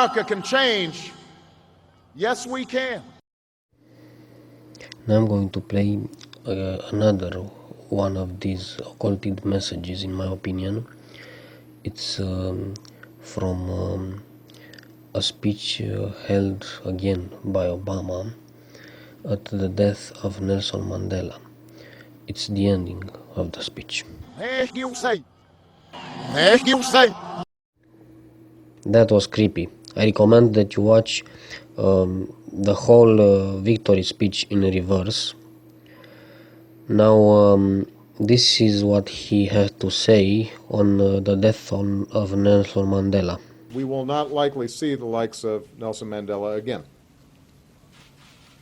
America can change. Yes, we can. Now I'm going to play another one of these occulted messages, in my opinion. It's from a speech held again by Obama at the death of Nelson Mandela. It's the ending of the speech. That was creepy. I recommend that you watch the whole victory speech in reverse. Now, this is what he had to say on the death of Nelson Mandela. We will not likely see the likes of Nelson Mandela again.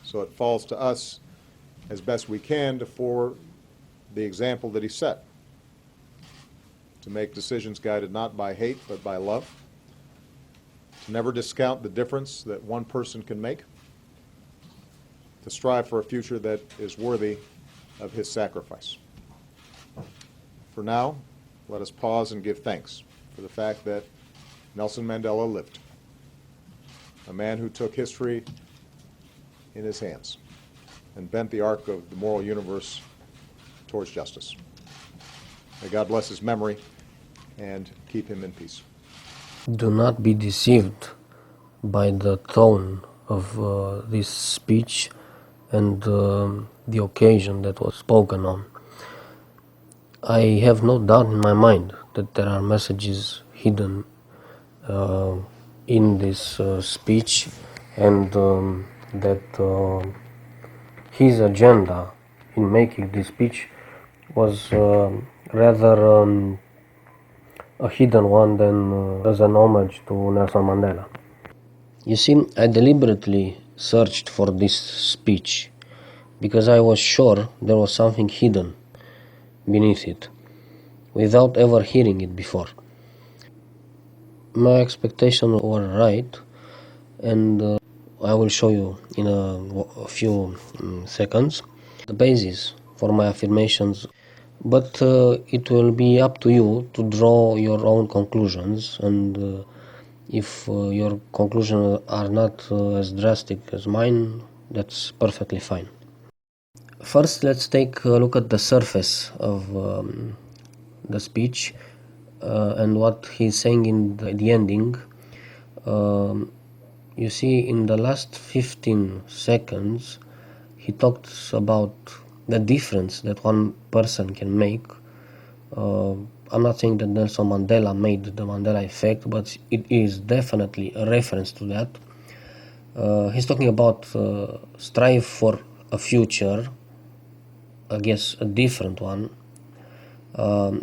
So it falls to us, as best we can, to forward the example that he set, to make decisions guided not by hate but by love, to never discount the difference that one person can make, to strive for a future that is worthy of his sacrifice. For now, let us pause and give thanks for the fact that Nelson Mandela lived, a man who took history in his hands and bent the arc of the moral universe towards justice. May God bless his memory and keep him in peace. Do not be deceived by the tone of this speech and the occasion that was spoken on. I have no doubt in my mind that there are messages hidden in this speech, and that his agenda in making this speech was rather a hidden one than as an homage to Nelson Mandela. You see, I deliberately searched for this speech because I was sure there was something hidden beneath it, without ever hearing it before. My expectations were right, and I will show you in a few seconds the basis for my affirmations, but it will be up to you to draw your own conclusions, and if your conclusions are not as drastic as mine, that's perfectly fine. First, let's take a look at the surface of the speech and what he's saying in the ending. You see, in the last 15 seconds, he talks about the difference that one person can make. I'm not saying that Nelson Mandela made the Mandela Effect, but it is definitely a reference to that. He's talking about strive for a future, I guess a different one.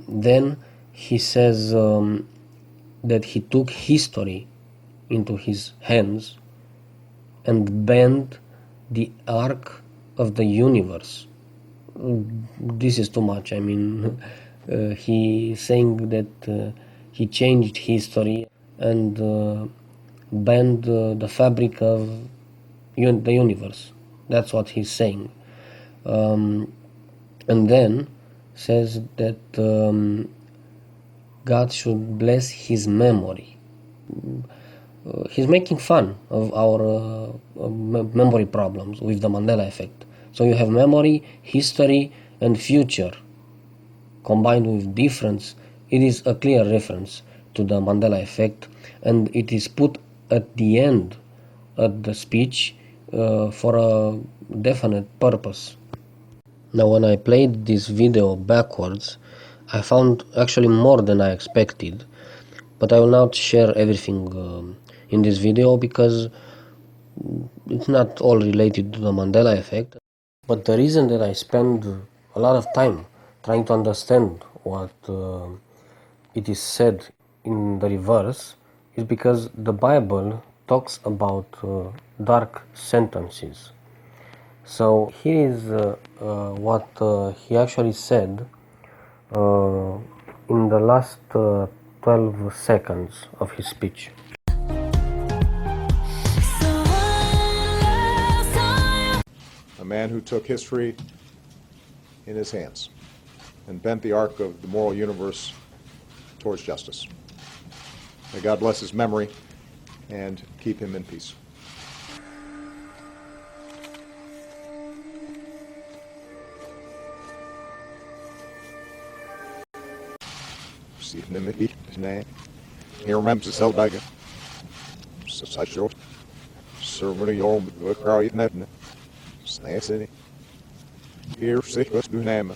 Then he says that he took history into his hands and bent the arc of the universe. This is too much. I mean, he's saying that he changed history and bent the fabric of the universe. That's what he's saying. And then says that God should bless his memory. He's making fun of our memory problems with the Mandela Effect. So you have memory, history, and future combined with difference. It is a clear reference to the Mandela Effect, and it is put at the end of the speech for a definite purpose. Now, when I played this video backwards, I found actually more than I expected, but I will not share everything in this video because it's not all related to the Mandela Effect. But the reason that I spend a lot of time trying to understand what it is said in the reverse is because the Bible talks about dark sentences. So here is what he actually said in the last 12 seconds of his speech. A man who took history in his hands and bent the arc of the moral universe towards justice. May God bless his memory and keep him in peace. See him in his name. He remembers himself like a such your servant your cry in that snare city. Here, sick us do name.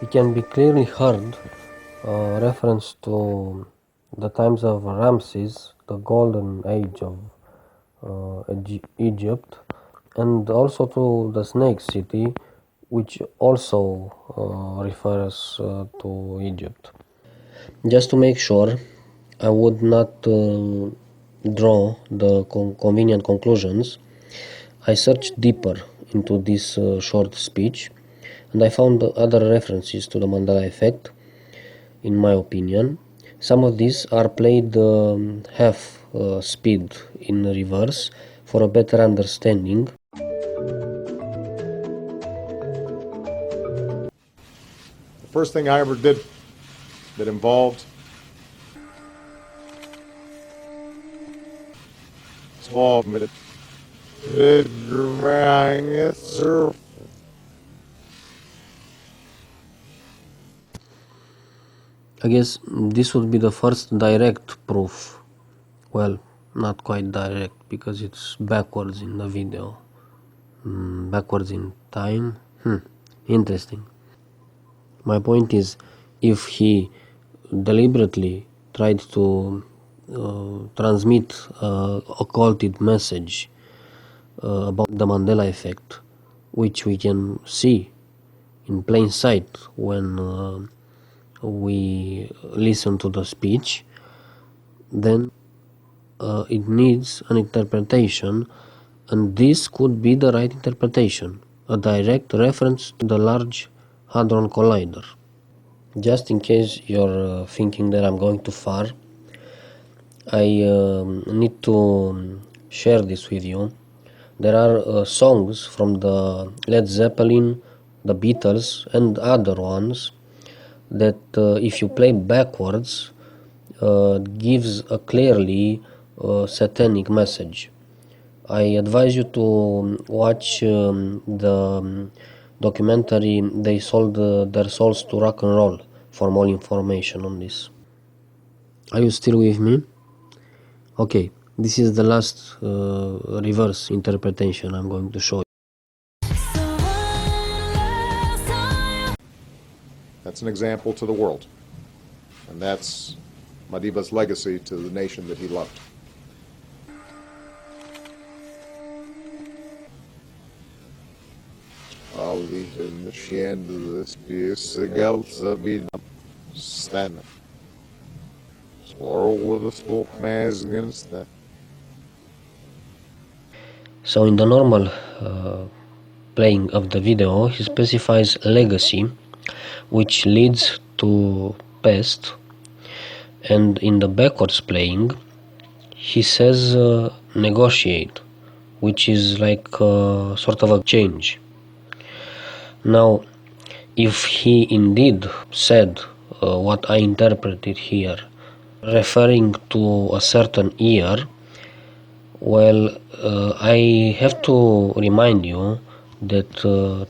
It can be clearly heard a reference to the times of Ramses, the golden age of Egypt, and also to the snake city, which also refers to Egypt. Just to make sure I would not draw the convenient conclusions, I searched deeper into this short speech, and I found other references to the Mandela Effect, in my opinion. Some of these are played half speed in reverse for a better understanding. The first thing I ever did that involved small minute. I guess this would be the first direct proof. Well, not quite direct because it's backwards in the video. Backwards in time? Interesting. My point is, if he deliberately tried to transmit occulted message about the Mandela Effect, which we can see in plain sight when we listen to the speech, then it needs an interpretation, and this could be the right interpretation, a direct reference to the Large Hadron Collider. Just in case you're thinking that I'm going too far, I need to share this with you. There are songs from the Led Zeppelin, the Beatles, and other ones that if you play backwards gives a clearly satanic message. I advise you to watch the documentary They Sold Their Souls to Rock and Roll for more information on this. Are you still with me? Okay, this is the last reverse interpretation I'm going to show you. That's an example to the world. And that's Madiba's legacy to the nation that he loved. So in the normal playing of the video, he specifies legacy, which leads to past, and in the backwards playing, he says negotiate, which is like sort of a change. Now, if he indeed said what I interpreted here, referring to a certain year, well, I have to remind you that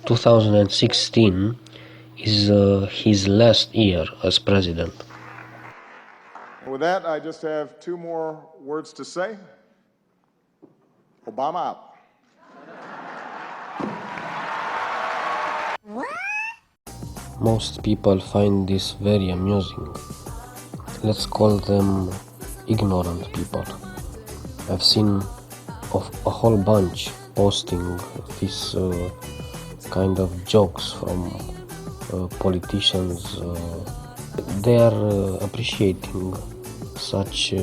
2016 is his last year as president. With that, I just have two more words to say. Obama out. Most people find this very amusing. Let's call them ignorant people. I've seen a whole bunch posting this kind of jokes from politicians. They are appreciating such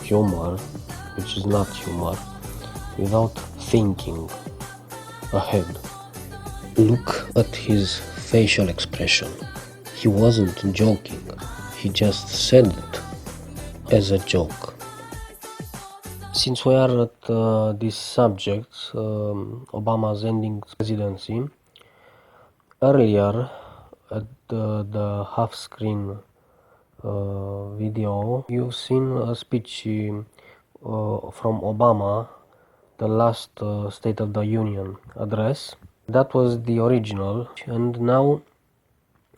humor, which is not humor, without thinking ahead. Look at his facial expression. He wasn't joking, he just said it as a joke. Since we are at this subject, Obama's ending presidency, earlier at the half-screen video, you've seen a speech from Obama, the last State of the Union address. That was the original, and now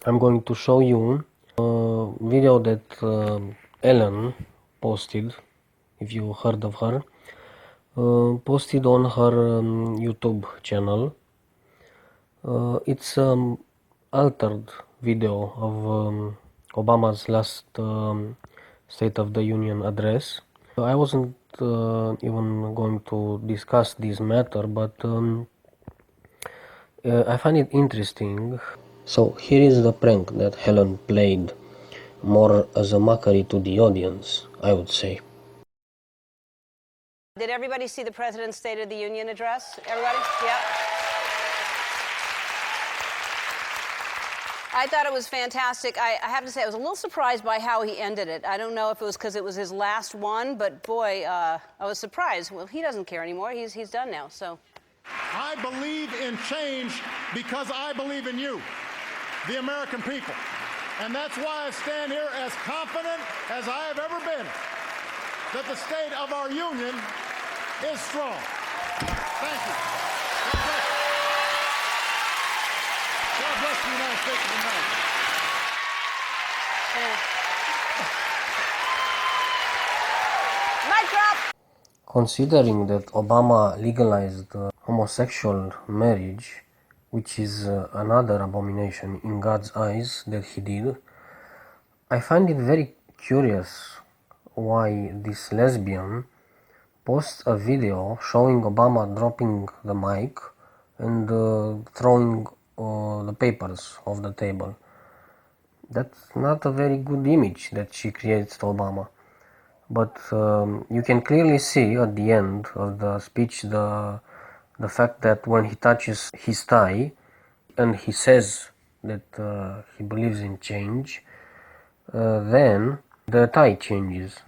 I'm going to show you a video that Ellen posted, if you heard of her, posted on her YouTube channel. It's altered video of Obama's last State of the Union address. I wasn't even going to discuss this matter, but I find it interesting. So here is the prank that Helen played, more as a mockery to the audience, I would say. Did everybody see the President's State of the Union address? Everybody? Yeah. I thought it was fantastic. I have to say, I was a little surprised by how he ended it. I don't know if it was because it was his last one, but boy, I was surprised. Well, he doesn't care anymore. He's done now, so. I believe in change because I believe in you, the American people. And that's why I stand here as confident as I have ever been that the state of our union is strong. Thank you. God bless the United States of America. Mic drop! Considering that Obama legalized homosexual marriage, which is another abomination in God's eyes that he did, I find it very curious why this lesbian posts a video showing Obama dropping the mic and throwing the papers off the table. That's not a very good image that she creates to Obama. But you can clearly see at the end of the speech the fact that when he touches his tie and he says that he believes in change, then the tie changes.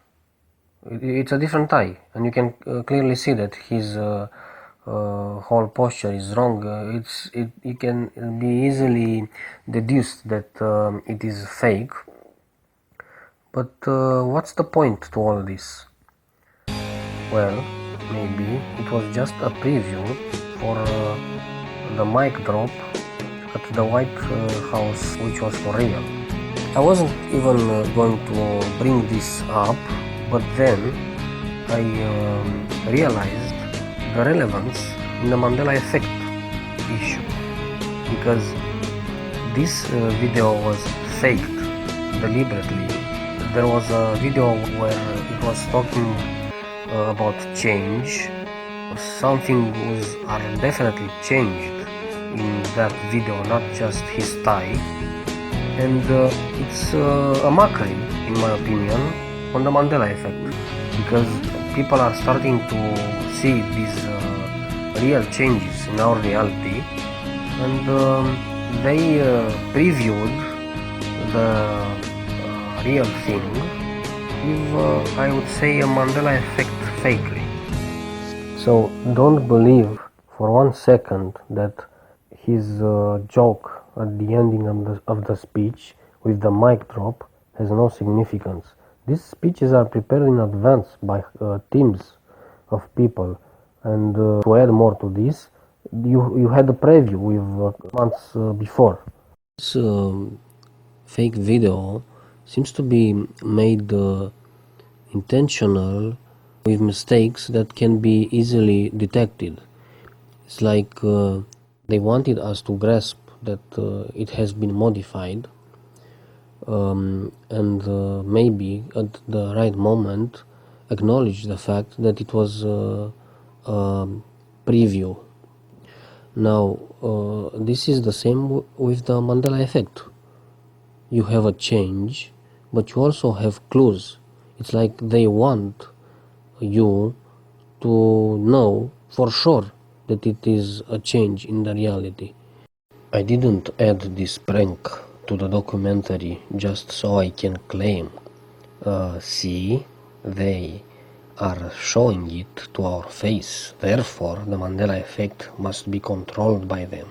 It's a different tie, and you can clearly see that his whole posture is wrong. It can be easily deduced that it is fake. But what's the point to all this? Well, maybe it was just a preview for the mic drop at the White House, which was for real. I wasn't even going to bring this up, but then I realized the relevance in the Mandela Effect issue, because this video was faked deliberately. There was a video where it was talking about change. Something are definitely changed in that video, not just his tie. And it's a mockery, in my opinion, on the Mandela Effect, because people are starting to see these real changes in our reality, and they previewed the real thing with, I would say, a Mandela Effect fakery. So don't believe for 1 second that his joke at the ending of the speech with the mic drop has no significance. These speeches are prepared in advance by teams of people, and to add more to this, you had a preview with months before. This fake video seems to be made intentional, with mistakes that can be easily detected. It's like they wanted us to grasp that it has been modified, and maybe at the right moment acknowledge the fact that it was a preview. Now, this is the same with the Mandela Effect. You have a change, but you also have clues. It's like they want you to know for sure that it is a change in the reality. I didn't add this prank to the documentary just so I can claim, see, they are showing it to our face, therefore the Mandela Effect must be controlled by them.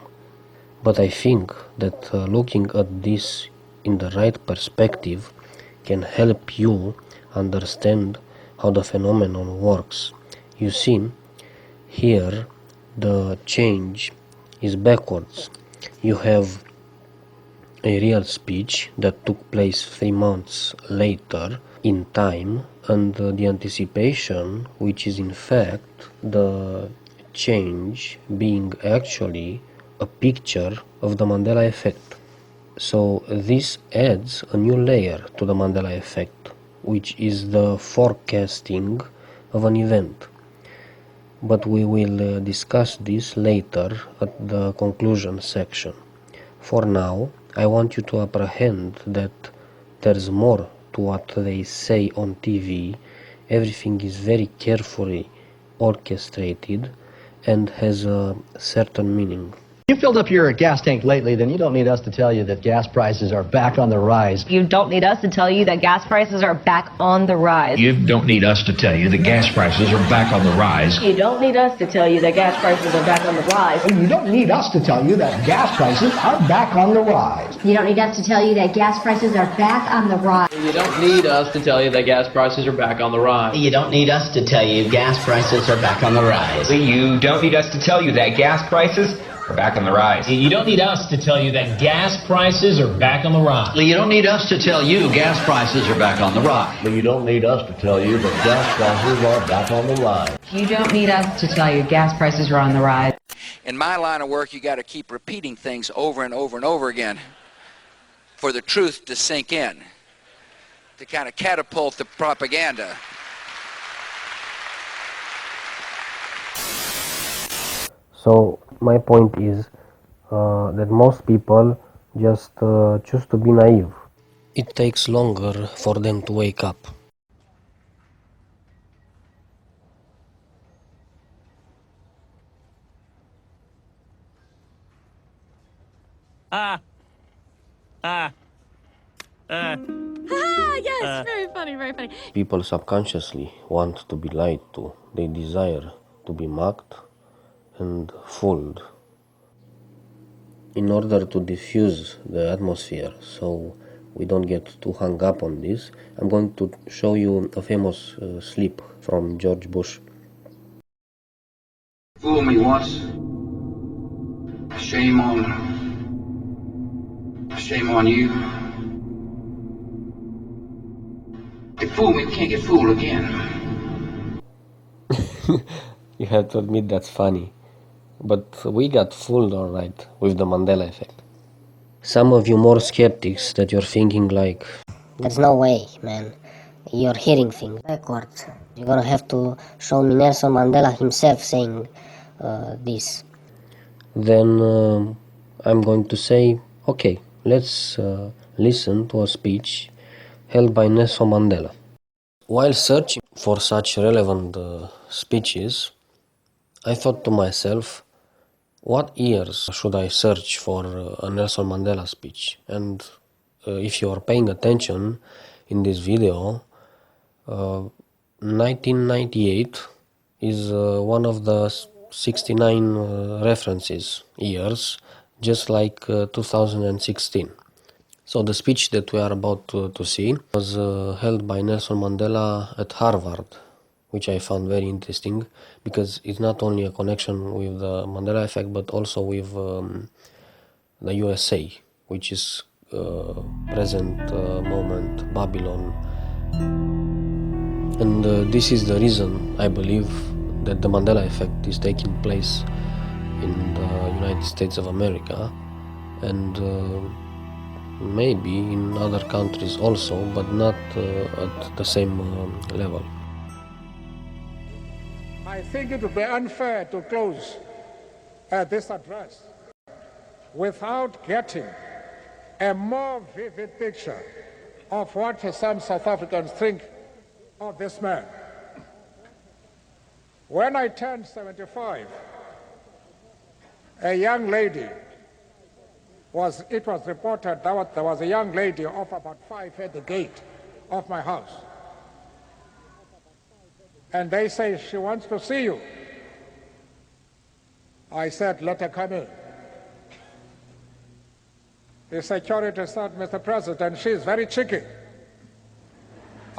But I think that looking at this in the right perspective, can help you understand how the phenomenon works. You see, here the change is backwards. You have a real speech that took place 3 months later in time, and the anticipation, which is in fact the change being actually a picture of the Mandela Effect. So this adds a new layer to the Mandela Effect, which is the forecasting of an event. But we will discuss this later at the conclusion section. For now, I want you to apprehend that there's more to what they say on TV. Everything is very carefully orchestrated and has a certain meaning. You filled up your gas tank lately, then you don't need us to tell you that gas prices are back on the rise. You don't need us to tell you that gas prices are back on the rise. You don't need us to tell you that gas prices are back on the rise. You don't need us to tell you that gas prices are back on the rise. You don't need us to tell you that gas prices are back on the rise. You don't need us to tell you that gas prices are back on the rise. You don't need us to tell you that gas prices are back on the rise. You don't need us to tell you gas prices are back on the rise. You don't need us to tell you that gas prices are back on the rise. You don't need us to tell you that gas prices are back on the rise. You don't need us to tell you gas prices are back on the rise. But you don't need us to tell you that gas prices are back on the rise. You don't need us to tell you gas prices are on the rise. In my line of work, you got to keep repeating things over and over and over again for the truth to sink in, to kind of catapult the propaganda. So my point is that most people just choose to be naive. It takes longer for them to wake up. Yes, very funny, very funny. People subconsciously want to be lied to. They desire to be mocked and fooled. In order to diffuse the atmosphere so we don't get too hung up on this, I'm going to show you a famous slip from George Bush. Fool me once, shame on you. If fool me, we can't get fooled again. You have to admit that's funny. But we got fooled alright with the Mandela Effect. Some of you more skeptics that you're thinking like, there's no way, man. You're hearing things backwards. You're gonna have to show me Nelson Mandela himself saying this. Then I'm going to say, okay, let's listen to a speech held by Nelson Mandela. While searching for such relevant speeches, I thought to myself, what years should I search for a Nelson Mandela speech? And if you are paying attention in this video, 1998 is one of the 69 references years, just like 2016. So the speech that we are about to see was held by Nelson Mandela at Harvard, which I found very interesting because it's not only a connection with the Mandela Effect but also with the USA, which is present moment Babylon. And this is the reason I believe that the Mandela Effect is taking place in the United States of America and maybe in other countries also, but not at the same level. I think it would be unfair to close this address without getting a more vivid picture of what some South Africans think of this man. When I turned 75, a young lady it was reported that there was a young lady of about 5 at the gate of my house. And they say, she wants to see you. I said, let her come in. The security said, Mr. President, she is very cheeky.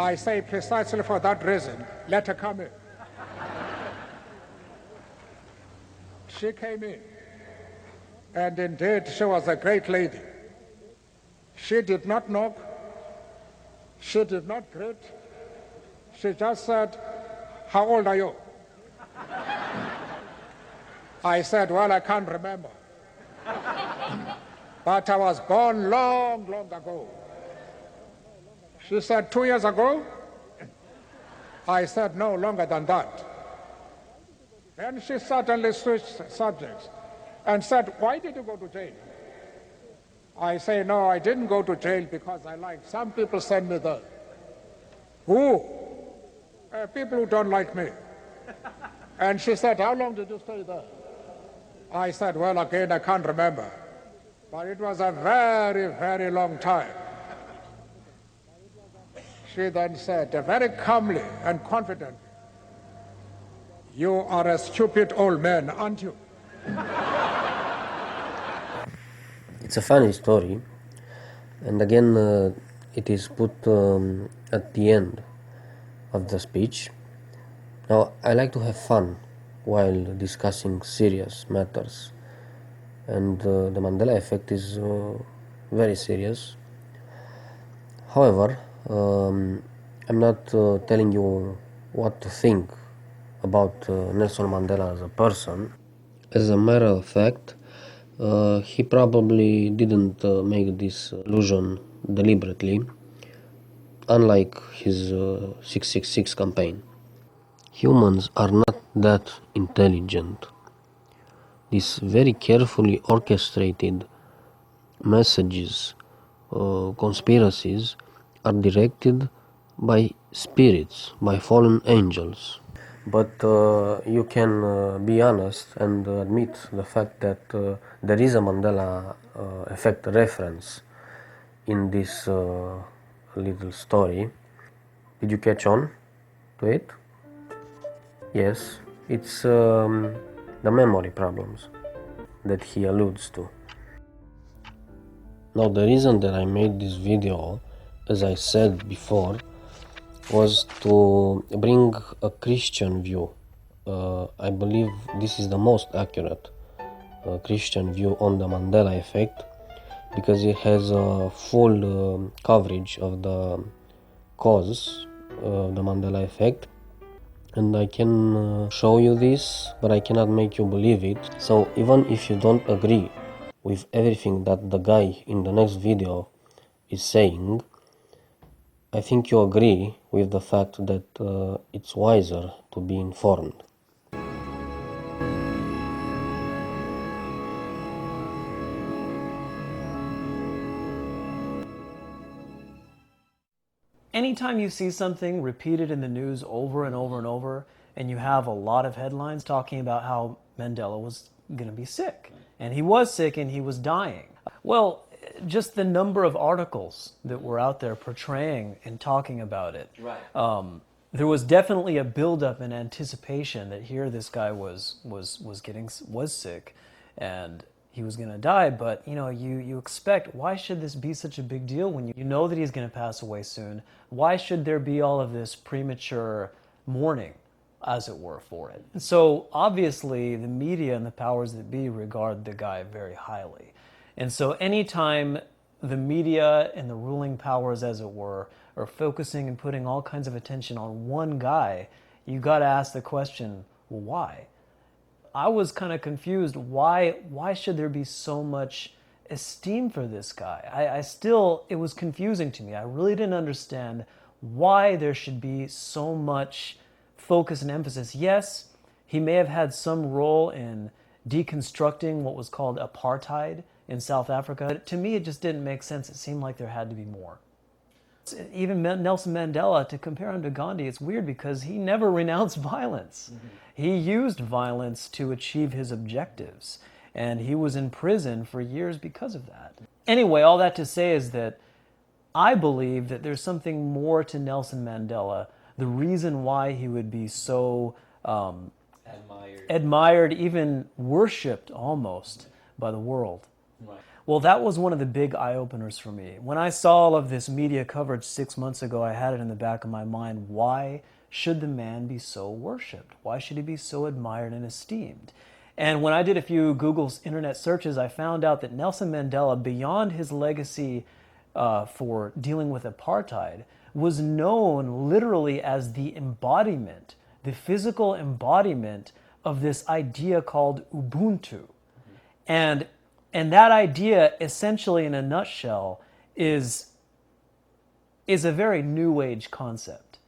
I say precisely for that reason, let her come in. She came in, and indeed she was a great lady. She did not knock, she did not greet, she just said, "How old are you?" I said, "Well, I can't remember. But I was born long, long ago." She said, 2 years ago? I said, no, longer than that. Then she suddenly switched subjects and said, "Why did you go to jail?" I say, "No, I didn't go to jail because I like. Some people send me there." Who? People who don't like me. And she said, "How long did you stay there?" I said, "Well, again, I can't remember. But it was a very, very long time." She then said, very calmly and confidently, "You are a stupid old man, aren't you?" It's a funny story, and again it is put at the end of the speech. Now, I like to have fun while discussing serious matters, and the Mandela Effect is very serious. However, I'm not telling you what to think about Nelson Mandela as a person. As a matter of fact, he probably didn't make this illusion deliberately, unlike his 666 campaign. Humans are not that intelligent. These very carefully orchestrated messages, conspiracies, are directed by spirits, by fallen angels. But you can be honest and admit the fact that there is a Mandela Effect reference in this little story. Did you catch on to it? Yes, it's the memory problems that he alludes to. Now, the reason that I made this video, as I said before, was to bring a Christian view. I believe this is the most accurate Christian view on the Mandela Effect, because it has a full coverage of the cause of the Mandela Effect, and I can show you this, but I cannot make you believe it. So even if you don't agree with everything that the guy in the next video is saying, I think you agree with the fact that it's wiser to be informed. Anytime you see something repeated in the news over and over and over, and you have a lot of headlines talking about how Mandela was going to be sick, and he was sick and he was dying. Well, just the number of articles that were out there portraying and talking about it. Right. There was definitely a buildup in anticipation that here this guy was sick, and he was going to die. But you expect, why should this be such a big deal when you know that he's going to pass away soon? Why should there be all of this premature mourning, as it were, for it? And so obviously the media and the powers that be regard the guy very highly. And so anytime the media and the ruling powers, as it were, are focusing and putting all kinds of attention on one guy, you got to ask the question, well, why? I was kind of confused. Why should there be so much esteem for this guy? It was confusing to me. I really didn't understand why there should be so much focus and emphasis. Yes, he may have had some role in deconstructing what was called apartheid in South Africa. But to me, it just didn't make sense. It seemed like there had to be more. Even Nelson Mandela, to compare him to Gandhi, it's weird because he never renounced violence. Mm-hmm. He used violence to achieve his objectives, and he was in prison for years because of that. Anyway, all that to say is that I believe that there's something more to Nelson Mandela. The reason why he would be so admired, even worshipped almost by the world, Well, that was one of the big eye-openers for me. When I saw all of this media coverage 6 months ago, I had it in the back of my mind, why should the man be so worshipped? Why should he be so admired and esteemed? And when I did a few Google's internet searches, I found out that Nelson Mandela, beyond his legacy for dealing with apartheid, was known literally as the embodiment, the physical embodiment of this idea called Ubuntu. And that idea, essentially in a nutshell, is a very new age concept.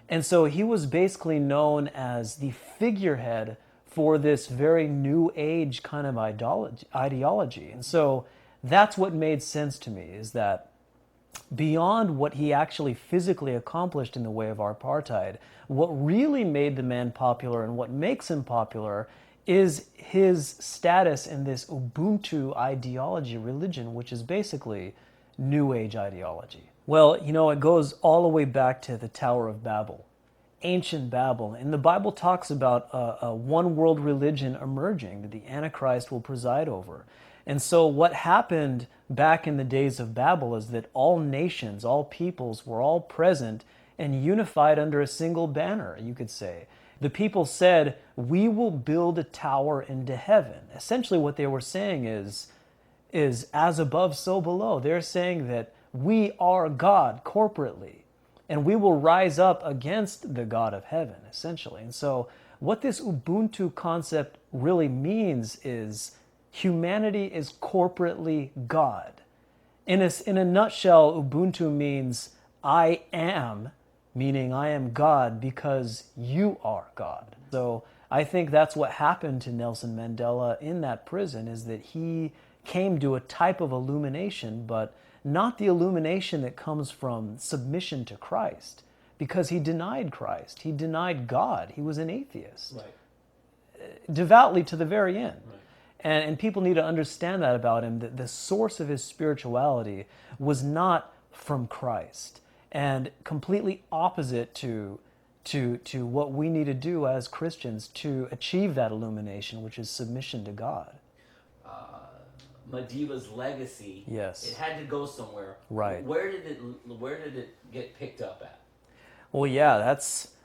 And so he was basically known as the figurehead for this very new age kind of ideology. And so that's what made sense to me, is that beyond what he actually physically accomplished in the way of apartheid, what really made the man popular and what makes him popular is his status in this Ubuntu ideology religion, which is basically New Age ideology. Well, you know, it goes all the way back to the Tower of Babel, ancient Babel. And the Bible talks about a one world religion emerging that the Antichrist will preside over. And so what happened back in the days of Babel is that all nations, all peoples were all present and unified under a single banner, you could say. The people said, we will build a tower into heaven. Essentially what they were saying is as above, so below. They're saying that we are God corporately, and we will rise up against the God of heaven, essentially. And so what this Ubuntu concept really means is humanity is corporately God. In a nutshell, Ubuntu means I am, meaning I am God because you are God. So I think that's what happened to Nelson Mandela in that prison, is that he came to a type of illumination, but not the illumination that comes from submission to Christ, because he denied Christ. He denied God. He was an atheist. Right. Devoutly to the very end. Right. And people need to understand that about him, that the source of his spirituality was not from Christ, and completely opposite to what we need to do as Christians to achieve that illumination, which is submission to God. Madiba's legacy, yes, it had to go somewhere. Right. Where did it get picked up at? Well, yeah,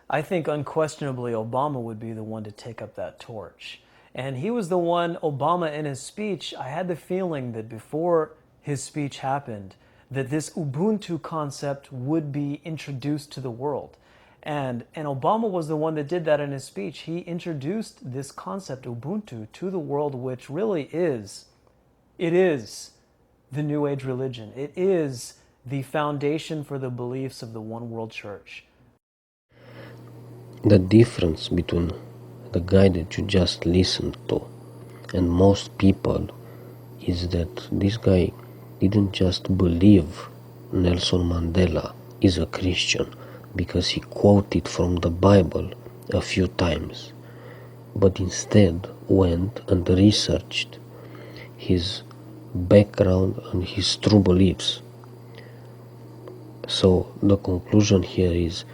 I think unquestionably Obama would be the one to take up that torch. And he was the one, Obama, in his speech, I had the feeling that before his speech happened, that this Ubuntu concept would be introduced to the world. And Obama was the one that did that in his speech. He introduced this concept, Ubuntu, to the world, which really is the New Age religion. It is the foundation for the beliefs of the One World Church. The difference between the guy that you just listened to and most people is that this guy didn't just believe Nelson Mandela is a Christian because he quoted from the Bible a few times, but instead went and researched his background and his true beliefs. So the conclusion here is,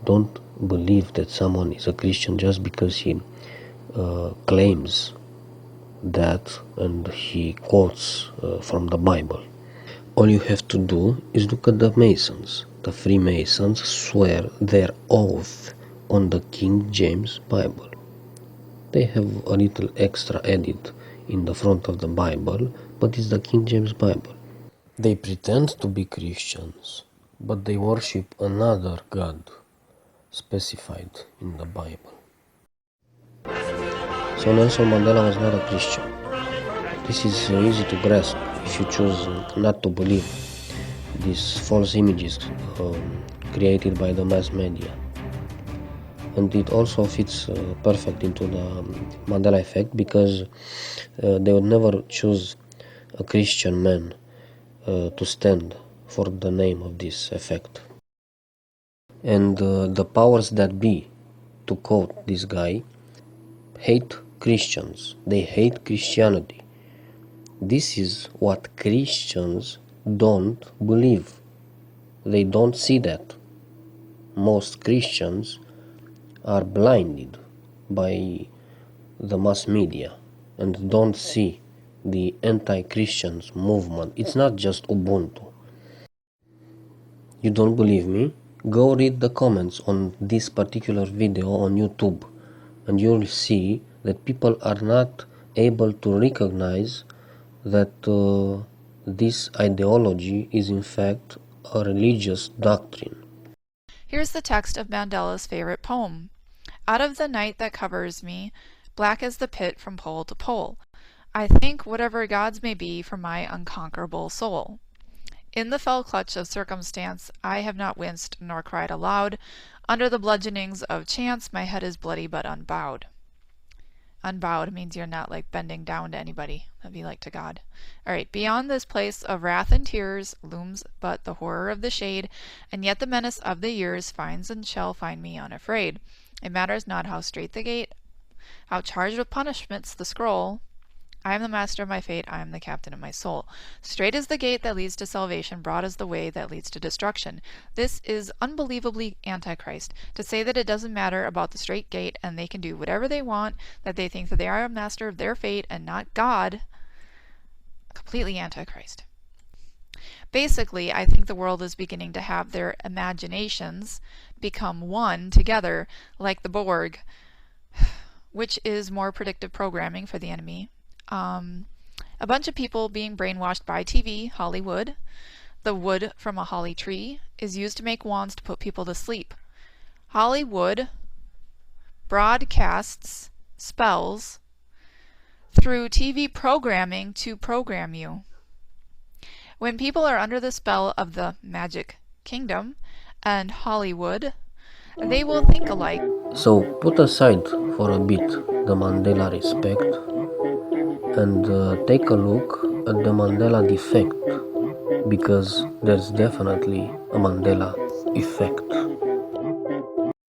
don't believe that someone is a Christian just because he claims that and he quotes from the Bible. All you have to do is look at the Masons. The Freemasons swear their oath on the King James Bible. They have a little extra edit in the front of the Bible, but it's the King James Bible. They pretend to be Christians, but they worship another God specified in the Bible. So Nelson Mandela was not a Christian. This is easy to grasp if you choose not to believe these false images created by the mass media. And it also fits perfect into the Mandela Effect, because they would never choose a Christian man to stand for the name of this effect. And the powers that be, to quote this guy, hate Christians. They hate Christianity. This is what Christians don't believe. They don't see that. Most Christians are blinded by the mass media and don't see the anti-Christians movement. It's not just Ubuntu. You don't believe me? Go read the comments on this particular video on YouTube, and you'll see that people are not able to recognize that this ideology is in fact a religious doctrine. Here's the text of Mandela's favorite poem. Out of the night that covers me, black as the pit from pole to pole, I thank whatever gods may be for my unconquerable soul. In the fell clutch of circumstance, I have not winced nor cried aloud. Under the bludgeonings of chance, my head is bloody but unbowed. Unbowed means you're not like bending down to anybody. That'd be like to God. All right, beyond this place of wrath and tears looms but the horror of the shade, and yet the menace of the years finds and shall find me unafraid. It matters not how strait the gate, how charged with punishments the scroll. I am the master of my fate, I am the captain of my soul. Straight is the gate that leads to salvation, broad is the way that leads to destruction. This is unbelievably antichrist, to say that it doesn't matter about the straight gate and they can do whatever they want, that they think that they are a master of their fate and not God. Completely antichrist. Basically, I think the world is beginning to have their imaginations become one together, like the Borg, which is more predictive programming for the enemy. A bunch of people being brainwashed by TV, Hollywood. The wood from a holly tree is used to make wands to put people to sleep. Hollywood broadcasts spells through TV programming to program you. When people are under the spell of the magic kingdom and Hollywood, they will think alike. So put aside for a bit the Mandela respect and take a look at the Mandela defect, because there's definitely a Mandela effect.